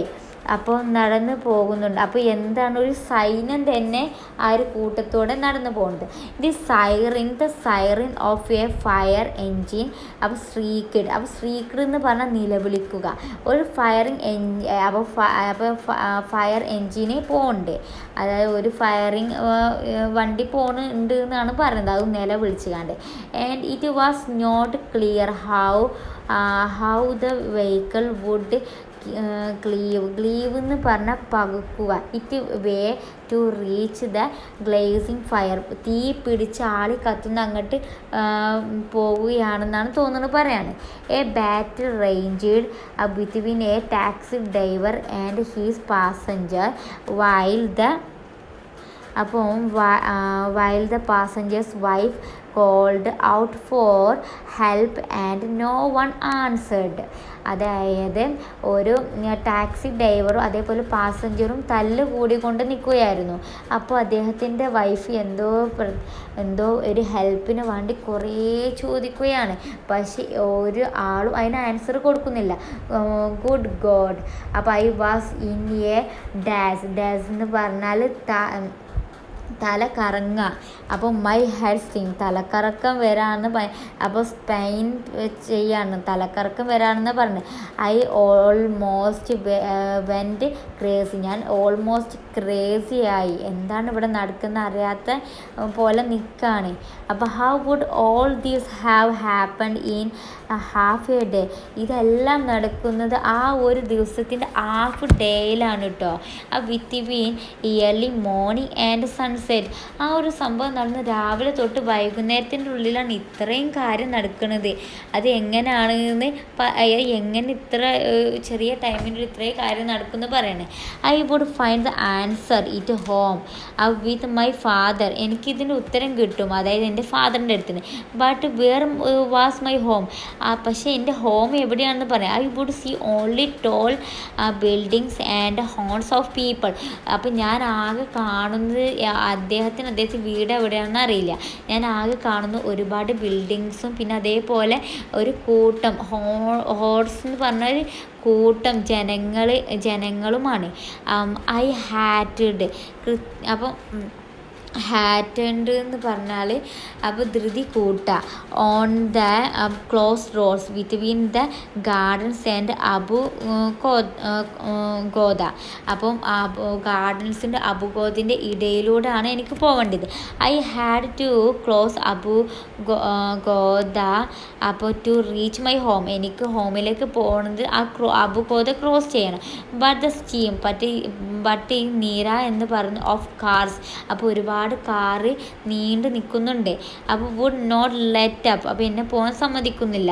അപ്പോൾ നടന്ന് പോകുന്നുണ്ട്. അപ്പോൾ എന്താണ്? ഒരു സൈന്യം തന്നെ ആ ഒരു കൂട്ടത്തോടെ നടന്നു പോകുന്നത്. The siren of a fire engine. അപ്പോൾ സ്ട്രീക്ക്ഡ് എന്ന് പറഞ്ഞാൽ നിലവിളിക്കുക. ഒരു ഫയർ എൻജിന് പോകുന്നുണ്ട്. അതായത് ഒരു ഫയറിങ് വണ്ടി പോകുന്നുണ്ട് എന്നാണ് പറയുന്നത്. അത് നിലവിളിച്ച് കണ്ട്. And it was not clear how the vehicle would cleave എന്ന് പറഞ്ഞാൽ പകുക്കുക. Its way to reach the glazing fire. തീ പിടിച്ച് ആളി കത്തുന്ന അങ്ങോട്ട് പോവുകയാണെന്നാണ് തോന്നുന്നത് പറയാണ്. A battle ranged between a taxi driver and his passenger while the passenger's wife called out for help and no one answered. അതായത് ഒരു ടാക്സി ഡ്രൈവറും അതേപോലെ പാസഞ്ചറും തല്ല് കൂടിക്കൊണ്ട് നിൽക്കുകയായിരുന്നു. അപ്പോൾ അദ്ദേഹത്തിൻ്റെ വൈഫ് എന്തോ ഒരു ഹെൽപ്പിന് വേണ്ടി കുറേ ചോദിക്കുകയാണ്. പക്ഷേ ഒരു ആളും അതിന് ആൻസർ കൊടുക്കുന്നില്ല. Good God. അപ്പോൾ ഐ വാസ് ഇൻ എ ഡാസ് എന്ന് പറഞ്ഞാൽ തല കറങ്ങുക. അപ്പോൾ മൈ ഹെഡ് സ്വിങ് തലക്കറക്കം വരാമെന്ന് അപ്പോൾ സ്പെയിൻ ചെയ്യാണ് തലക്കറക്കം വരാമെന്ന് പറഞ്ഞു. I almost went crazy. ഞാൻ ഓൾമോസ്റ്റ് ക്രേസി ആയി. എന്താണ് ഇവിടെ നടക്കുന്ന അറിയാത്ത പോലെ നിൽക്കുകയാണ്. അപ്പോൾ how would all these have happened in half a day. ഇതെല്ലാം നടക്കുന്നത് ആ ഒരു ദിവസത്തിൻ്റെ ഹാഫ് ഡേയിലാണ് കേട്ടോ. ആ between early morning and sunset. ആ ഒരു സംഭവം നടന്ന് രാവിലെ തൊട്ട് വൈകുന്നേരത്തിൻ്റെ ഉള്ളിലാണ് ഇത്രയും കാര്യം നടക്കുന്നത്. അത് എങ്ങനെയാണെന്ന് എങ്ങനെ ഇത്ര ചെറിയ ടൈമിൻ്റെ ഇത്രയും കാര്യം നടക്കുമെന്ന് പറയണേ. I would find the answer it home with my father. എനിക്കിതിൻ്റെ ഉത്തരം കിട്ടും, അതായത് എൻ്റെ ഫാദറിൻ്റെ അടുത്തിന്. But where was my home. പക്ഷേ എൻ്റെ ഹോം എവിടെയാണെന്ന് പറയാം. I would see only tall buildings and ഹോൺസ് ഓഫ് പീപ്പിൾ. അപ്പം ഞാൻ ആകെ കാണുന്നത് അദ്ദേഹത്തിൻ്റെ വീട് എവിടെയാണെന്ന് അറിയില്ല. ഞാൻ ആകെ കാണുന്നു ഒരുപാട് ബിൽഡിങ്സും പിന്നെ അതേപോലെ ഒരു കൂട്ടം ഹോർസ് എന്ന് പറഞ്ഞൊരു കൂട്ടം ജനങ്ങളുമാണ്. ഐ ഹാറ്റഡ്. അപ്പം ഹാറ്റൻഡ് എന്ന് പറഞ്ഞാൽ അപ്പോൾ ധൃതി കൂട്ടുക. On the close roads between the gardens and Goda. അപ്പം ഗാർഡൻസിൻ്റെ അബുഗോദിൻ്റെ ഇടയിലൂടെയാണ് എനിക്ക് പോകേണ്ടത്. I had to close Goda അപ്പോൾ ടു റീച്ച് മൈ ഹോം. എനിക്ക് ഹോമിലേക്ക് പോകുന്നത് അബുഗോദ ക്രോസ് ചെയ്യണം. ബട്ട് ദ സ്റ്റീം ബട്ട് ഈ നീര എന്ന് പറഞ്ഞു ഓഫ് കാർസ്. അപ്പോൾ ഒരുപാട് കാറ് നീണ്ടു നിൽക്കുന്നുണ്ട്. അപ്പോൾ വുഡ് നോട്ട് ലെറ്റ് അപ്പ്. അപ്പോൾ എന്നെ പോകാൻ സമ്മതിക്കുന്നില്ല.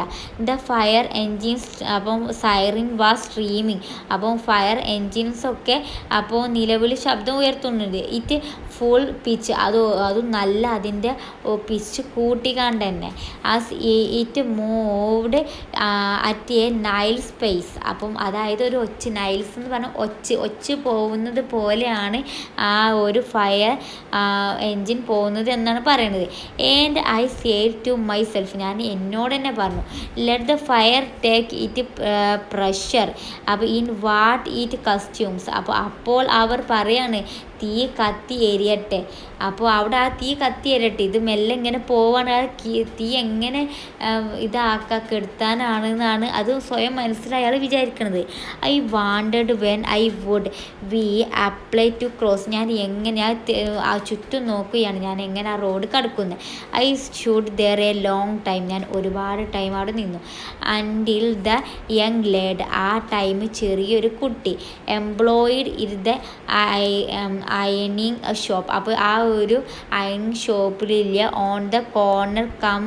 ദ ഫയർ എൻജിൻസ് അപ്പം സൈറിൻ വാസ് സ്ട്രീമിങ്. അപ്പം ഫയർ എൻജിൻസൊക്കെ അപ്പോൾ നിലവിളി ശബ്ദം ഉയർത്തുന്നുണ്ട്. It full pitch. അത് നല്ല അതിൻ്റെ പിച്ച് കൂട്ടിക്കാണ്ട് തന്നെ. As it moved at A Nile space. അപ്പം അതായത് ഒരു നൈൽസ് എന്ന് പറഞ്ഞാൽ ഒച്ച് പോകുന്നത് പോലെയാണ് ആ ഒരു ഫയർ എൻജിൻ പോകുന്നത് എന്നാണ് പറയുന്നത്. And I said to myself. ഞാൻ എന്നോട് തന്നെ പറഞ്ഞു, let the fire take it pressure അപ്പോൾ ഇൻ വാട്ട് ഇറ്റ് കസ്റ്റ്യൂംസ്. അപ്പോൾ അവർ പറയാണ് തീ കത്തി എരിയട്ടെ. അപ്പോൾ അവിടെ ആ തീ കത്തി എരിയട്ടെ. ഇത് മെല്ലെ ഇങ്ങനെ പോവാണ്. ആ തീ എങ്ങനെ കെടുത്താനാണെന്നാണ് അത് സ്വയം മനസ്സിലായി അയാൾ വിചാരിക്കണത്. I wanted when I would be apply to cross. ഞാൻ എങ്ങനെ ആ ചുറ്റും നോക്കുകയാണ് ഞാൻ എങ്ങനെ ആ റോഡ് കടക്കുന്നത്. I should there a long time. ഞാൻ ഒരുപാട് ടൈം അവിടെ നിന്നു. Until the young lad. ആ ടൈം ചെറിയൊരു കുട്ടി എംപ്ലോയിഡ് ഇൻ ദ അയണിങ് ഷോപ്പ്. അപ്പോൾ ആ ഒരു അയണിങ് ഷോപ്പിലില്ല. On the corner come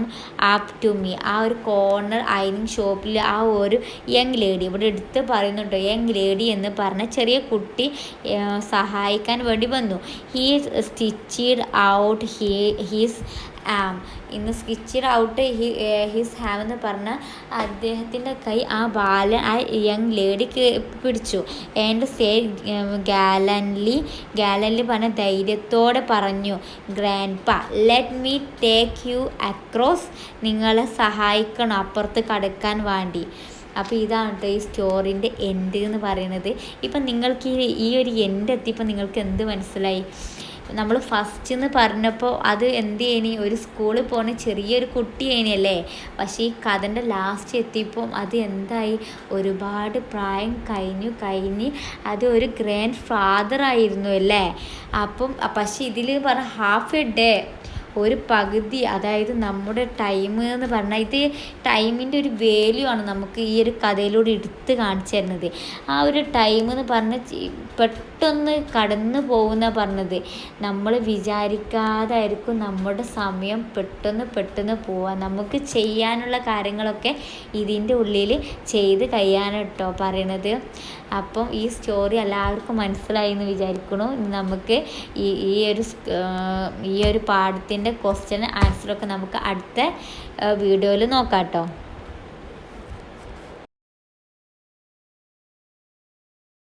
up to me. ആ ഒരു കോർണർ അയണിങ് ഷോപ്പിൽ ആ ഒരു യങ് ലേഡി ഇവിടെ എടുത്ത് പറയുന്നുണ്ടോ. യങ് ലേഡി എന്ന് പറഞ്ഞ ചെറിയ കുട്ടി സഹായിക്കാൻ വേണ്ടി വന്നു. ഹീ സ്റ്റിച്ചിഡ് ഔട്ട് ഹിസ് ഇന്ന് സ്റ്റിച്ചിഡ് ഔട്ട് ഹിസ് ഹാം എന്ന് പറഞ്ഞാൽ അദ്ദേഹത്തിൻ്റെ കൈ ആ യങ് ലേഡിക്ക് പിടിച്ചു. ആൻഡ് സേ ഗാലൻലി പറഞ്ഞ ധൈര്യത്തോടെ പറഞ്ഞു, ഗ്രാൻഡ് പാ let me take you across. നിങ്ങളെ സഹായിക്കണം അപ്പുറത്ത് കടക്കാൻ വേണ്ടി. അപ്പോൾ ഇതാണ് കേട്ടോ ഈ സ്റ്റോറിൻ്റെ എൻഡ് എന്ന് പറയുന്നത്. ഇപ്പം നിങ്ങൾക്ക് ഈ ഒരു എൻഡ് എത്തിയപ്പോൾ നിങ്ങൾക്ക് എന്ത് മനസ്സിലായി? നമ്മൾ ഫസ്റ്റ് എന്ന് പറഞ്ഞപ്പോൾ അത് എന്ത് ചെയ്യണി, ഒരു സ്കൂളിൽ പോകുന്ന ചെറിയൊരു കുട്ടി കഴിഞ്ഞല്ലേ. പക്ഷേ ഈ കഥൻ്റെ ലാസ്റ്റ് എത്തിയപ്പോൾ അത് എന്തായി, ഒരുപാട് പ്രായം കഴിഞ്ഞ് അത് ഒരു ഗ്രാൻഡ് ഫാദർ ആയിരുന്നു അല്ലേ. അപ്പം പക്ഷേ ഇതിൽ പറഞ്ഞ ഹാഫ് എ ഡേ ഒരു പകുതി, അതായത് നമ്മുടെ ടൈം എന്ന് പറഞ്ഞാൽ ഇത് ടൈമിൻ്റെ ഒരു വാല്യൂ ആണ് നമുക്ക് ഈ ഒരു കഥയിലൂടെ എടുത്ത് കാണിച്ചു തരുന്നത്. ആ ഒരു ടൈം എന്ന് പറഞ്ഞ പെട്ടെന്ന് കടന്നു പോകുന്ന പറഞ്ഞത്, നമ്മൾ വിചാരിക്കാതായിരിക്കും നമ്മുടെ സമയം പെട്ടെന്ന് പോവാം. നമുക്ക് ചെയ്യാനുള്ള കാര്യങ്ങളൊക്കെ ഇതിൻ്റെ ഉള്ളിൽ ചെയ്ത് കഴിയാനാട്ടോ പറയണത്. അപ്പം ഈ സ്റ്റോറി എല്ലാവർക്കും മനസ്സിലായി എന്ന് വിചാരിക്കണു. നമുക്ക് ഈ ഒരു പാഠത്തിൻ്റെ ക്വസ്റ്റ്യൻ ആൻസറൊക്കെ നമുക്ക് അടുത്ത വീഡിയോയിൽ നോക്കാം കേട്ടോ.